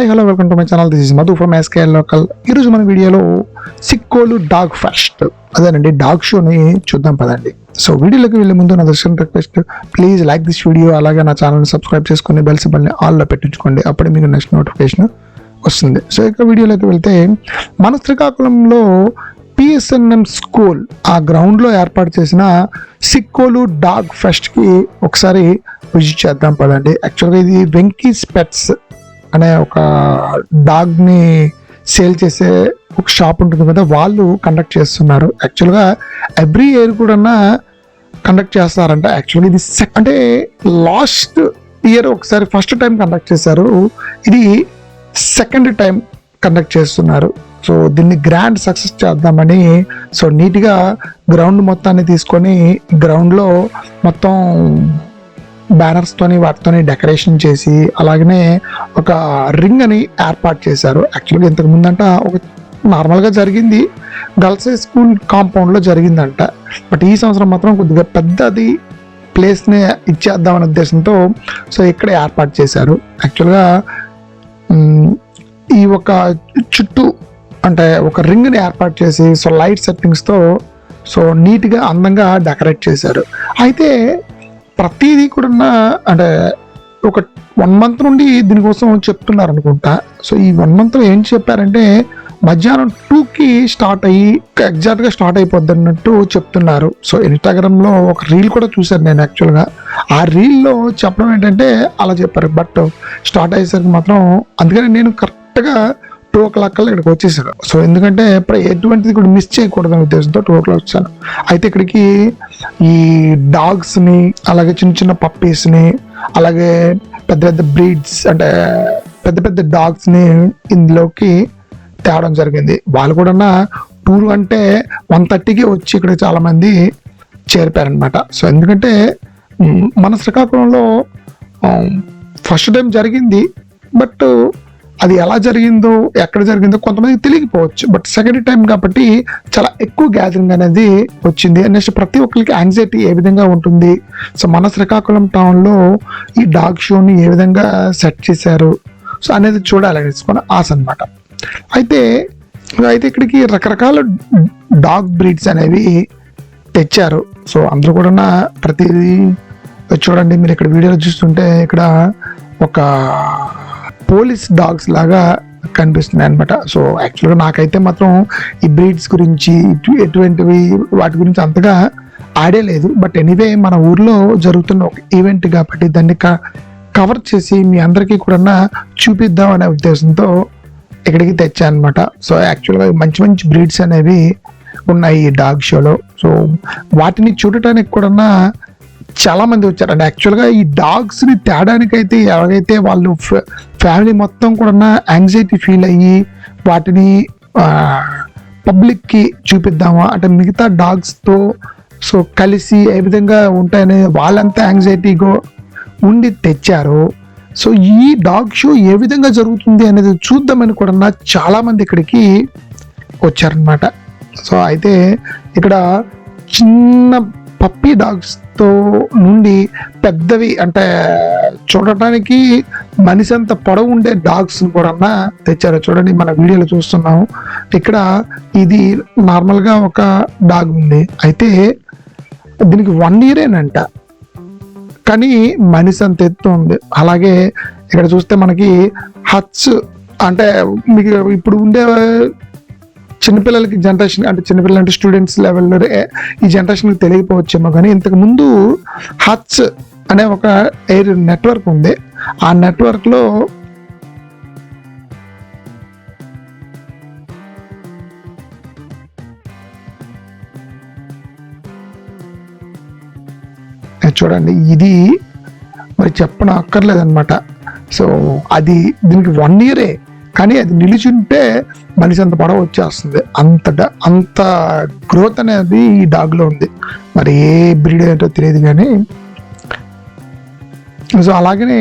Hello welcome to my channel. This is Madhu from SKL local. ఈరోజు మన వీడియోలో Sikkolu dog pest అదేనండి డాగ్ షోని చూద్దాం పదండి. సో వీడియోలోకి వెళ్ళే ముందు నా దర్శన request, please like this video, అలాగే నా ఛానల్ని సబ్స్క్రైబ్ చేసుకుని బెల్ సింబల్ని ఆల్లో పెట్టించుకోండి, అప్పుడే మీకు నెక్స్ట్ నోటిఫికేషన్ వస్తుంది. సో ఇక వీడియోలోకి వెళ్తే మన శ్రీకాకుళంలో పిఎస్ఎన్ఎం స్కూల్ ఆ గ్రౌండ్లో ఏర్పాటు చేసిన సిక్కోలు డాగ్ ఫెస్ట్కి ఒకసారి విజిట్ చేద్దాం పదండి. యాక్చువల్గా ఇది వెంకీస్ పెట్స్ అనే ఒక డాగ్ని సేల్ చేసే ఒక షాప్ ఉంటుంది కదా, వాళ్ళు కండక్ట్ చేస్తున్నారు. యాక్చువల్గా ఎవ్రీ ఇయర్ కూడా కండక్ట్ చేస్తారంట. యాక్చువల్గా ఇది అంటే లాస్ట్ ఇయర్ ఒకసారి ఫస్ట్ టైం కండక్ట్ చేశారు, ఇది సెకండ్ టైం కండక్ట్ చేస్తున్నారు. సో దీన్ని గ్రాండ్ సక్సెస్ చేద్దామని సో నీట్గా గ్రౌండ్ మొత్తాన్ని తీసుకొని గ్రౌండ్లో మొత్తం బ్యానర్స్తోని వాటితోని డెకరేషన్ చేసి అలాగనే ఒక రింగ్ అని ఏర్పాటు చేశారు. యాక్చువల్గా ఇంతకు ముందంట ఒక నార్మల్గా జరిగింది, గర్ల్స్ హై స్కూల్ కాంపౌండ్లో జరిగిందంట. బట్ ఈ సంవత్సరం మాత్రం కొద్దిగా పెద్దది ప్లేస్ని ఇచ్చేద్దామనే ఉద్దేశంతో సో ఇక్కడ ఏర్పాటు చేశారు. యాక్చువల్గా ఈ ఒక చుట్టూ అంటే ఒక రింగ్ని ఏర్పాటు చేసి సో లైట్ సెట్టింగ్స్తో సో నీట్గా అందంగా డెకరేట్ చేశారు. అయితే ప్రతిదీ కూడా అంటే ఒక 1 month నుండి దీనికోసం చెప్తున్నారు అనుకుంటా. సో ఈ 1 monthలో ఏం చెప్పారంటే మధ్యాహ్నం 2కి స్టార్ట్ అయ్యి ఎగ్జాక్ట్గా స్టార్ట్ అయిపోద్ది అన్నట్టు చెప్తున్నారు. సో ఇన్స్టాగ్రామ్లో ఒక రీల్ కూడా చూశాను నేను. యాక్చువల్గా ఆ రీల్లో చెప్పడం ఏంటంటే అలా చెప్పారు, బట్ స్టార్ట్ అయ్యేసరికి మాత్రం అందుకని నేను కరెక్ట్గా 2 o'clock కల్లా ఇక్కడికి వచ్చేసాను. సో ఎందుకంటే ఇప్పుడు ఎటువంటిది కూడా మిస్ చేయకూడదనే ఉద్దేశంతో 2 o'clock వచ్చాను. అయితే ఇక్కడికి ఈ డాగ్స్ని అలాగే చిన్న చిన్న పప్పీస్ని అలాగే పెద్ద పెద్ద బ్రీడ్స్ అంటే పెద్ద పెద్ద డాగ్స్ని ఇందులోకి తేవడం జరిగింది. వాళ్ళు కూడా 2 అంటే 1:30కి వచ్చి ఇక్కడ చాలామంది చేరిపారనమాట. సో ఎందుకంటే మన శ్రీకాకుళంలో ఫస్ట్ టైం జరిగింది, బట్ అది ఎలా జరిగిందో ఎక్కడ జరిగిందో కొంతమందికి తెలియకపోవచ్చు. బట్ సెకండ్ టైం కాబట్టి చాలా ఎక్కువ గ్యాదరింగ్ అనేది వచ్చింది. నెక్స్ట్ ప్రతి ఒక్కరికి యాంగ్జైటీ ఏ విధంగా ఉంటుంది, సో మన శ్రీకాకుళం టౌన్లో ఈ డాగ్ షోని ఏ విధంగా సెట్ చేశారు సో అనేది చూడాలనేసుకున్న ఆశ అనమాట. అయితే ఇక్కడికి రకరకాల డాగ్ బ్రీడ్స్ అనేవి తెచ్చారు. సో అందరూ కూడా ప్రతిదీ చూడండి. మీరు ఇక్కడ వీడియోలో చూస్తుంటే ఇక్కడ ఒక పోలీస్ డాగ్స్ లాగా కనిపిస్తున్నాయి అనమాట. సో యాక్చువల్గా నాకైతే మాత్రం ఈ బ్రీడ్స్ గురించి ఎటువంటివి వాటి గురించి అంతగా ఐడియా లేదు. బట్ ఎనీవే మన ఊర్లో జరుగుతున్న ఒక ఈవెంట్ కాబట్టి దాన్ని కవర్ చేసి మీ అందరికీ కూడా చూపిద్దాం అనే ఉద్దేశంతో ఇక్కడికి తెచ్చాను అనమాట. సో యాక్చువల్గా మంచి మంచి బ్రీడ్స్ అనేవి ఉన్నాయి ఈ డాగ్ షోలో. సో వాటిని చూడటానికి కూడా చాలా మంది వచ్చారు. అండ్ యాక్చువల్గా ఈ డాగ్స్ని తేడానికైతే ఎవరైతే వాళ్ళు ఫ్యామిలీ మొత్తం కూడా యాంగ్జైటీ ఫీల్ అయ్యి వాటిని పబ్లిక్కి చూపిద్దామా అంటే మిగతా డాగ్స్తో సో కలిసి ఏ విధంగా ఉంటాయని వాళ్ళంతా యాంగ్జైటీగా ఉండి తెచ్చారు. సో ఈ డాగ్ షో ఏ విధంగా జరుగుతుంది అనేది చూద్దామని కూడా చాలామంది ఇక్కడికి వచ్చారనమాట. సో అయితే ఇక్కడ చిన్న పప్పీ డాగ్స్తో నుండి పెద్దవి అంటే చూడటానికి మనిషి అంత పొడవు ఉండే డాగ్స్ కూడా తెచ్చారు. చూడండి మన వీడియోలో చూస్తున్నాము. ఇక్కడ ఇది నార్మల్గా ఒక డాగ్ ఉంది, అయితే దీనికి 1 year కానీ మనిషి అంత ఎత్తు ఉంది. అలాగే ఇక్కడ చూస్తే మనకి హట్స్ అంటే మీకు ఇప్పుడు ఉండే చిన్నపిల్లలకి జనరేషన్ అంటే చిన్నపిల్లలు అంటే స్టూడెంట్స్ లెవెల్లో ఈ జనరేషన్కి తెలియకపోవచ్చేమో, కానీ ఇంతకు ముందు హట్స్ అనే ఒక ఎయిర్ నెట్వర్క్ ఉంది. ఆ నెట్వర్క్లో చూడండి ఇది మరి చెప్పన అక్కర్లేదన్నమాట. సో అది దీనికి 1 year కానీ అది నిలిచుంటే మనిషి అంత పొడవు వచ్చేస్తుంది. అంత గ్రోత్ అనేది ఈ డాగ్లో ఉంది. మరి ఏ బ్రీడ్ ఏంటో తెలియదు కానీ. సో అలాగనే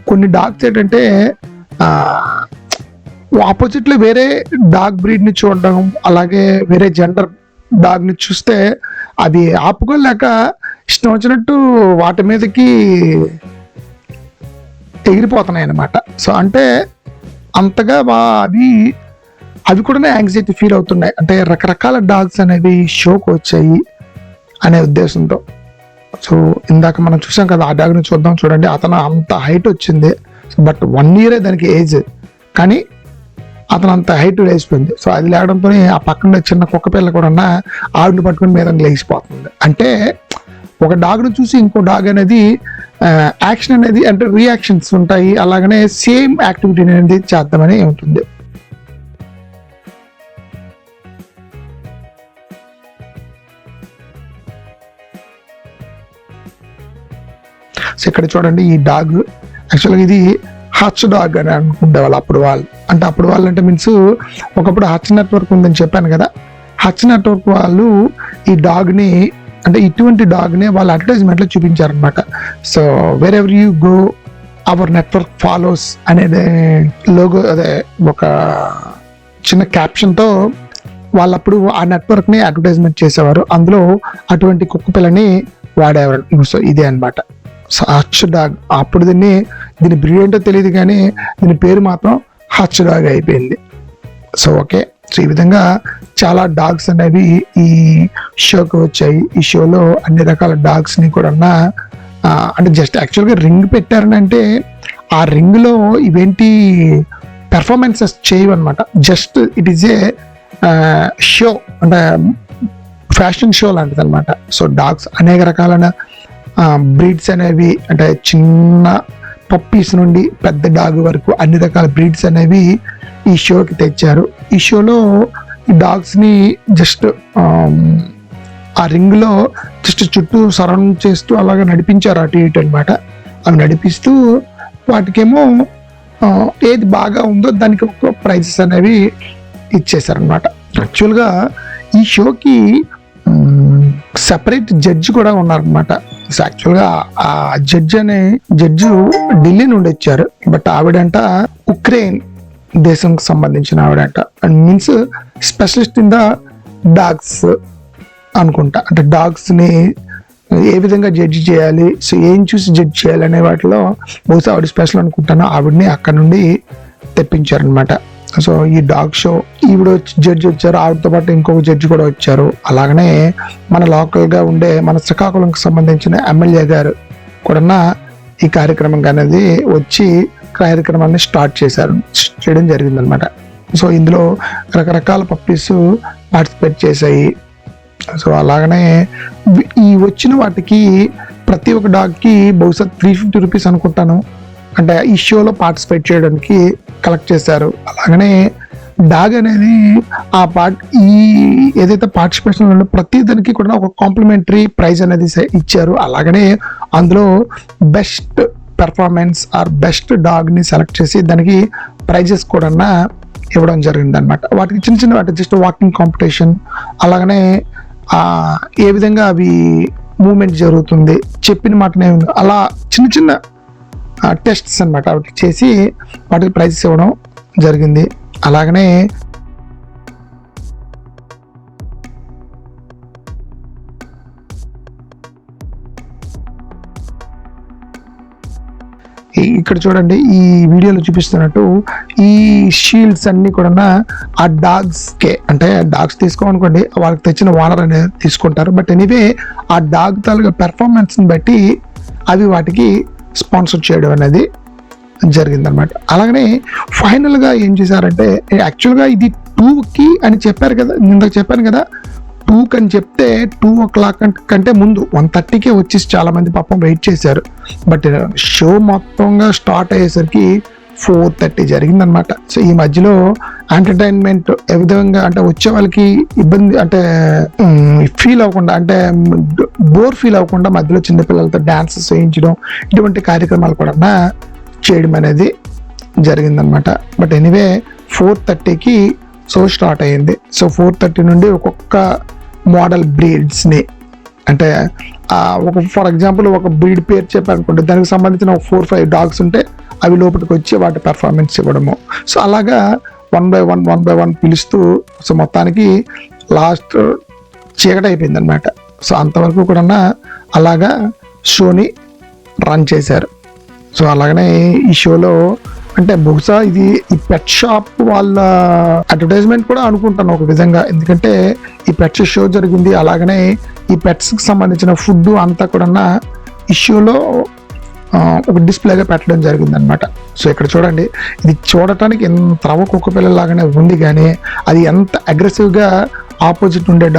కొన్ని డాగ్స్ ఏంటంటే ఆపోజిట్లో వేరే డాగ్ బ్రీడ్ని చూడడం అలాగే వేరే జెండర్ డాగ్ని చూస్తే అవి ఆపుకోలేక ఇష్టం వచ్చినట్టు వాటి మీదకి ఎగిరిపోతున్నాయి అన్నమాట. సో అంటే అంతగా అవి కూడా యాంగ్జైటీ ఫీల్ అవుతున్నాయి. అంటే రకరకాల డాగ్స్ అనేవి షోకి వచ్చాయి అనే ఉద్దేశంతో. సో ఇందాక మనం చూసాం కదా, ఆ డాగ్ని చూడండి, అతను అంత హైట్ వచ్చింది, బట్ 1 year దానికి ఏజ్, కానీ అతను అంత హైట్ లేచిపోయింది. సో అది లేవడంతో ఆ పక్కన చిన్న కుక్క పిల్ల కూడా ఆవిడని పట్టుకుని మీద లేచిపోతుంది. అంటే ఒక డాగ్ను చూసి ఇంకో డాగ్ అనేది యాక్షన్ అనేది, అంటే రియాక్షన్స్ ఉంటాయి, అలాగనే సేమ్ యాక్టివిటీ అనేది చేద్దామని ఉంటుంది. సో ఇక్కడ చూడండి, ఈ డాగ్ యాక్చువల్గా ఇది హచ్ డాగ్ అని అనుకుంటేవాళ్ళు అప్పుడు వాళ్ళు అంటే మీన్స్ ఒకప్పుడు హచ్ నెట్వర్క్ ఉందని చెప్పాను కదా, హచ్ నెట్వర్క్ వాళ్ళు ఈ డాగ్ని, అంటే ఇటువంటి డాగ్ని వాళ్ళ అడ్వర్టైజ్మెంట్లో చూపించారనమాట. So wherever you go our network follows అనేది లోగో, అదే ఒక చిన్న క్యాప్షన్తో వాళ్ళప్పుడు ఆ నెట్వర్క్ని అడ్వర్టైజ్మెంట్ చేసేవారు. అందులో అటువంటి కుక్క పిల్లని వాడేవారు. సో ఇదే అనమాట హచ్ డాగ్. అప్పుడు దీని బ్రీడ్ ఏంటో తెలియదు, కానీ దీని పేరు మాత్రం హచ్ డాగ్ అయిపోయింది. సో ఓకే, సో ఈ విధంగా చాలా డాగ్స్ అనేవి ఈ షోకి వచ్చాయి. ఈ షోలో అన్ని రకాల డాగ్స్ని కూడా అంటే జస్ట్ యాక్చువల్గా రింగ్ పెట్టారని అంటే ఆ రింగ్లో ఇవేంటి పెర్ఫార్మెన్సెస్ చేయవన్నమాట. Just it is a show, అంటే ఫ్యాషన్ షో లాంటిది అనమాట. సో డాగ్స్ అనేక రకాలైన బ్రీడ్స్ అనేవి, అంటే చిన్న పప్పీస్ నుండి పెద్ద డాగ్ వరకు అన్ని రకాల బ్రీడ్స్ అనేవి ఈ షోకి తెచ్చారు. ఈ షోలో ఈ డాగ్స్ని జస్ట్ ఆ రింగ్లో జస్ట్ చుట్టూ సరౌండ్ చేస్తూ అలాగే నడిపించారు అటు ఇటు అనమాట. అవి నడిపిస్తూ వాటికేమో ఏది బాగా ఉందో దానికి ఒక ప్రైజెస్ అనేవి ఇచ్చేసారనమాట. యాక్చువల్గా ఈ షోకి సెపరేట్ జడ్జి కూడా ఉన్నారనమాట. సో యాక్చువల్గా ఆ జడ్జి ఢిల్లీ నుండి వచ్చారు, బట్ ఆవిడంట ఉక్రెయిన్ దేశంకి సంబంధించిన ఆవిడంట. And means specialist in the dogs అనుకుంటా. అంటే డాగ్స్ని ఏ విధంగా జడ్జి చేయాలి, సో ఏం చూసి జడ్జి చేయాలి అనే వాటిలో బహుశా ఆవిడ స్పెషల్ అనుకుంటాను. ఆవిడని అక్కడ నుండి తెప్పించారనమాట. సో ఈ డాగ్ షో ఈవిడ జడ్జి వచ్చారు, ఆవిడతో పాటు ఇంకొక జడ్జి కూడా వచ్చారు. అలాగనే మన లోకల్గా ఉండే మన శ్రీకాకుళంకి సంబంధించిన ఎమ్మెల్యే గారు కూడా ఈ కార్యక్రమం అనేది వచ్చి కార్యక్రమాన్ని స్టార్ట్ చేయడం జరిగిందనమాట. సో ఇందులో రకరకాల పప్పీస్ పార్టిసిపేట్ చేశాయి. సో అలాగనే ఈ వచ్చిన వాటికి ప్రతి ఒక్క డాగ్కి బహుశా 350 రూపీస్ అనుకుంటాను, అంటే ఈ షోలో పార్టిసిపేట్ చేయడానికి కలెక్ట్ చేశారు. అలాగనే డాగ్ అనేది ఈ ఏదైతే పార్టిసిపేషన్ ఉందో ప్రతి దానికి కూడా ఒక కాంప్లిమెంటరీ ప్రైజ్ అనేది ఇచ్చారు. అలాగనే అందులో బెస్ట్ పెర్ఫార్మెన్స్ ఆర్ బెస్ట్ డాగ్ని సెలెక్ట్ చేసి దానికి ప్రైజెస్ కూడా ఇవ్వడం జరిగింది అనమాట. వాటికి చిన్న వాటి జస్ట్ వాకింగ్ కాంపిటీషన్, అలాగనే ఏ విధంగా అవి మూమెంట్ జరుగుతుంది, చెప్పిన మాటనే అలా చిన్న టెస్ట్స్ అనమాట వాటికి చేసి వాటికి ప్రైజెస్ ఇవ్వడం జరిగింది. అలాగనే ఇక్కడ చూడండి, ఈ వీడియోలో చూపిస్తున్నట్టు ఈ షీల్డ్స్ అన్ని కూడా ఆ డాగ్స్కే, అంటే డాగ్స్ తీసుకోమనుకోండి వాళ్ళకి తెచ్చిన ఓనర్ అనేది తీసుకుంటారు. బట్ ఎనీవే ఆ డాగ్ తాలూకా పెర్ఫార్మెన్స్ని బట్టి అవి వాటికి స్పాన్సర్ చేయడం అనేది జరిగిందనమాట. అలాగనే ఫైనల్గా ఏం చేశారంటే, యాక్చువల్గా ఇది 2కి అని చెప్పారు కదా, ఇందాక చెప్పాను కదా 2కి అని చెప్తే 2 o'clock కంటే ముందు 1:30కే వచ్చేసి చాలా మంది పాపం వెయిట్ చేశారు. బట్ షో మొత్తంగా స్టార్ట్ అయ్యేసరికి 4:30 జరిగిందనమాట. సో ఈ మధ్యలో ఎంటర్టైన్మెంట్ ఏ విధంగా అంటే వచ్చే వాళ్ళకి ఇబ్బంది అంటే ఫీల్ అవ్వకుండా, అంటే బోర్ ఫీల్ అవ్వకుండా మధ్యలో చిన్నపిల్లలతో డాన్సెస్ వేయించడం, ఇటువంటి కార్యక్రమాలు కూడా చేయడం అనేది జరిగిందనమాట. బట్ ఎనీవే 4:30కి షో స్టార్ట్ అయ్యింది. సో 4:30 నుండి ఒక్కొక్క మోడల్ బ్రీడ్స్ని, అంటే ఫర్ ఎగ్జాంపుల్ ఒక బ్రీడ్ పేరు చెప్పారనుకోండి, దానికి సంబంధించిన 4-5 డాగ్స్ ఉంటే అవి లోపలికి వచ్చి వాటి పెర్ఫార్మెన్స్ ఇవ్వడము. సో అలాగా 1 by 1 పిలుస్తూ, సో మొత్తానికి లాస్ట్ చీకటి అయిపోయింది అనమాట. సో అంతవరకు కూడా అలాగా షోని రన్ చేశారు. సో అలాగనే ఈ షోలో అంటే బహుశా ఇది ఈ పెట్ షాప్ వాళ్ళ అడ్వర్టైజ్మెంట్ కూడా అనుకుంటాను ఒక విధంగా. ఎందుకంటే ఈ పెట్స్ షో జరిగింది, అలాగనే ఈ పెట్స్ కి సంబంధించిన ఫుడ్ అంతా కూడా ఇష్యూలో ఒక డిస్ప్లేగా పెట్టడం జరిగింది అనమాట. సో ఇక్కడ చూడండి, ఇది చూడటానికి ఎంత రవ కుక్క పిల్లలాగానే ఉంది, కానీ అది ఎంత అగ్రెసివ్గా ఆపోజిట్ ఉండే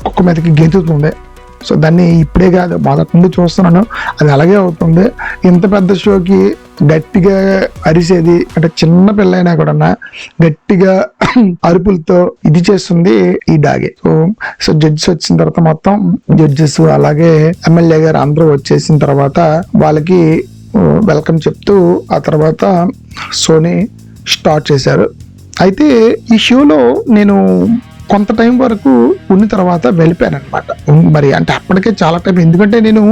కుక్క మీదకి గెంతుతుంది. సో దాన్ని ఇప్పుడే కాదు, మొదటి నుండి చూస్తున్నాను, అది అలాగే అవుతుంది. ఇంత పెద్ద షోకి గట్టిగా అరిసేది అంటే చిన్న పిల్లైనా కూడా గట్టిగా అరుపులతో ఇది చేస్తుంది ఈ డాగే. సో జడ్జెస్ వచ్చిన తర్వాత మొత్తం జడ్జెస్ అలాగే ఎమ్మెల్యే గారు అందరూ వచ్చేసిన తర్వాత వాళ్ళకి వెల్కమ్ చెప్తూ ఆ తర్వాత షోని స్టార్ట్ చేశారు. అయితే ఈ షోలో నేను కొంత టైం వరకు ఉన్న తర్వాత వెళ్ళిపోయాను అనమాట. మరి అంటే అప్పటికే చాలా టైం, ఎందుకంటే నేను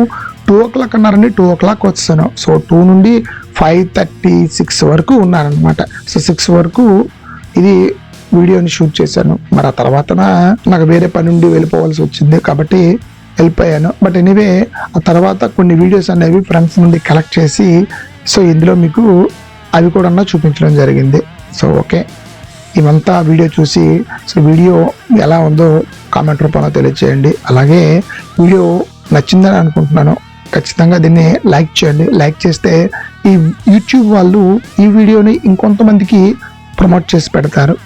2 o'clock అన్నారని 2 o'clock వచ్చాను. సో 2 నుండి 5:36 వరకు ఉన్నాను అనమాట. సో 6 వరకు ఇది వీడియోని షూట్ చేశాను. మరి ఆ తర్వాత నాకు వేరే పని నుండి వెళ్ళిపోవాల్సి వచ్చింది కాబట్టి వెళ్ళిపోయాను. బట్ ఎనీవే ఆ తర్వాత కొన్ని వీడియోస్ అనేవి ఫ్రెండ్స్ నుండి కలెక్ట్ చేసి సో ఇందులో మీకు అవి కూడా చూపించడం జరిగింది. సో ఓకే, ఇవంతా వీడియో చూసి సో వీడియో ఎలా ఉందో కామెంట్ రూపంలో తెలియజేయండి. అలాగే వీడియో నచ్చిందని అనుకుంటున్నాను. ఖచ్చితంగా దీన్ని లైక్ చేయండి. లైక్ చేస్తే ఈ యూట్యూబ్ వాళ్ళు ఈ వీడియోని ఇంకొంతమందికి ప్రమోట్ చేసి పెడతారు.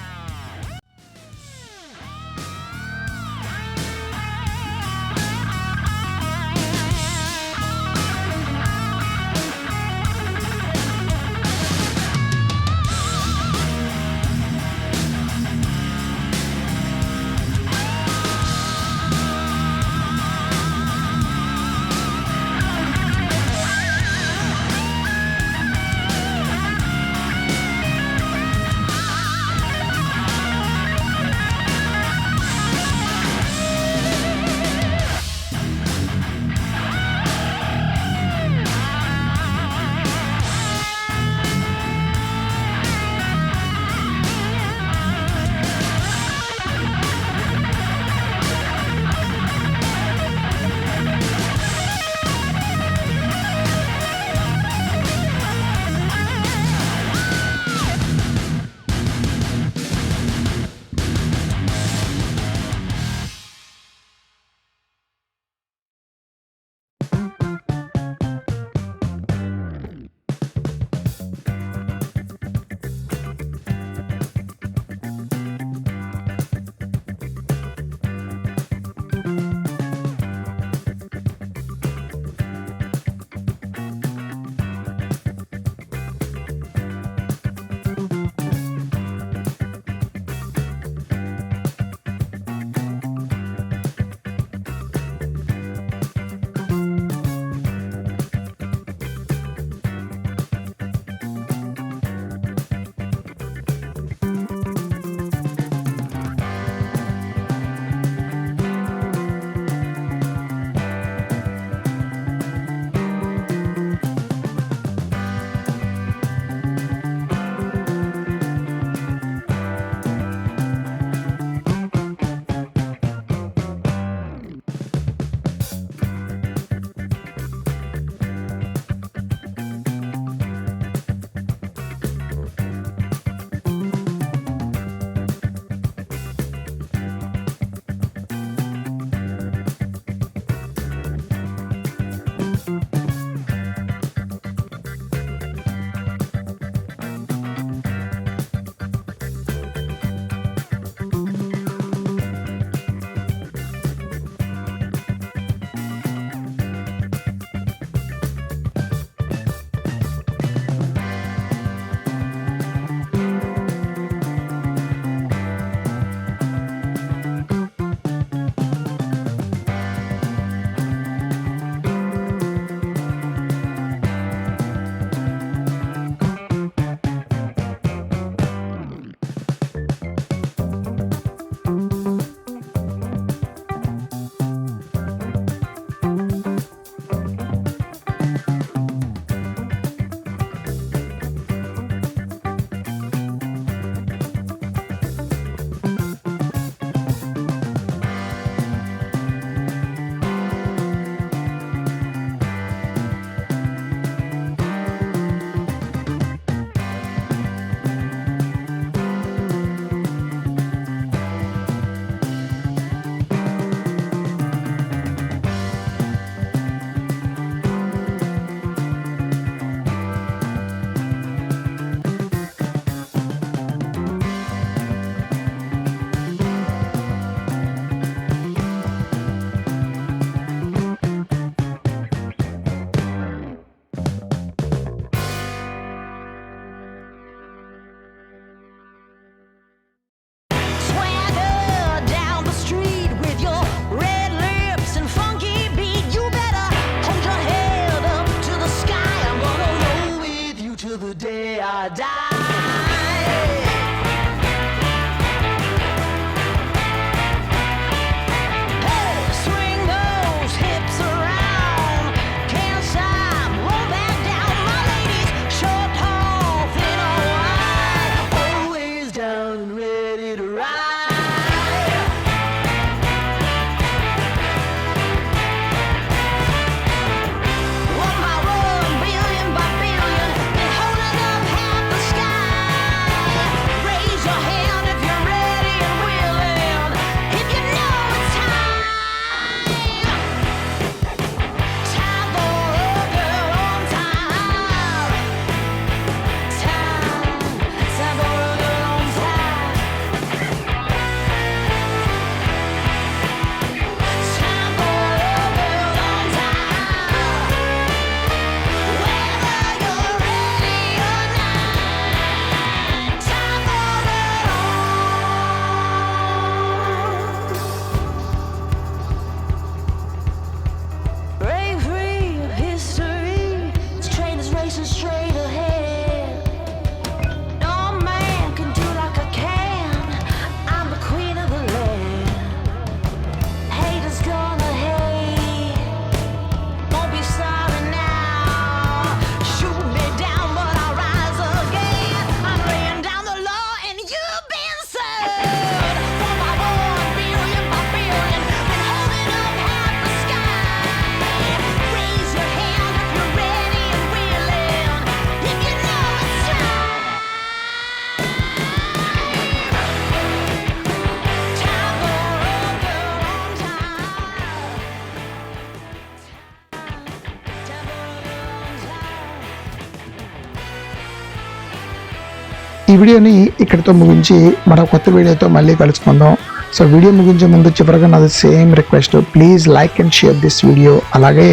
వీడియోని ఇక్కడితో ముగించి మరో కొత్త వీడియోతో మళ్ళీ కలుసుకుందాం. సో వీడియో ముగించే ముందు చివరిగా నాది same request, please like and share this video. అలాగే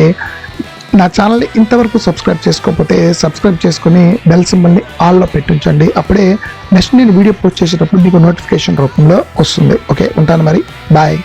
నా ఛానల్ని ఇంతవరకు సబ్స్క్రైబ్ చేసుకోకపోతే సబ్స్క్రైబ్ చేసుకుని బెల్ సింబల్ని ఆల్లో పెట్టించండి. అప్పుడే నెక్స్ట్ నేను వీడియో పోస్ట్ చేసేటప్పుడు మీకు నోటిఫికేషన్ రూపంలో వస్తుంది. ఓకే, ఉంటాను మరి, బాయ్.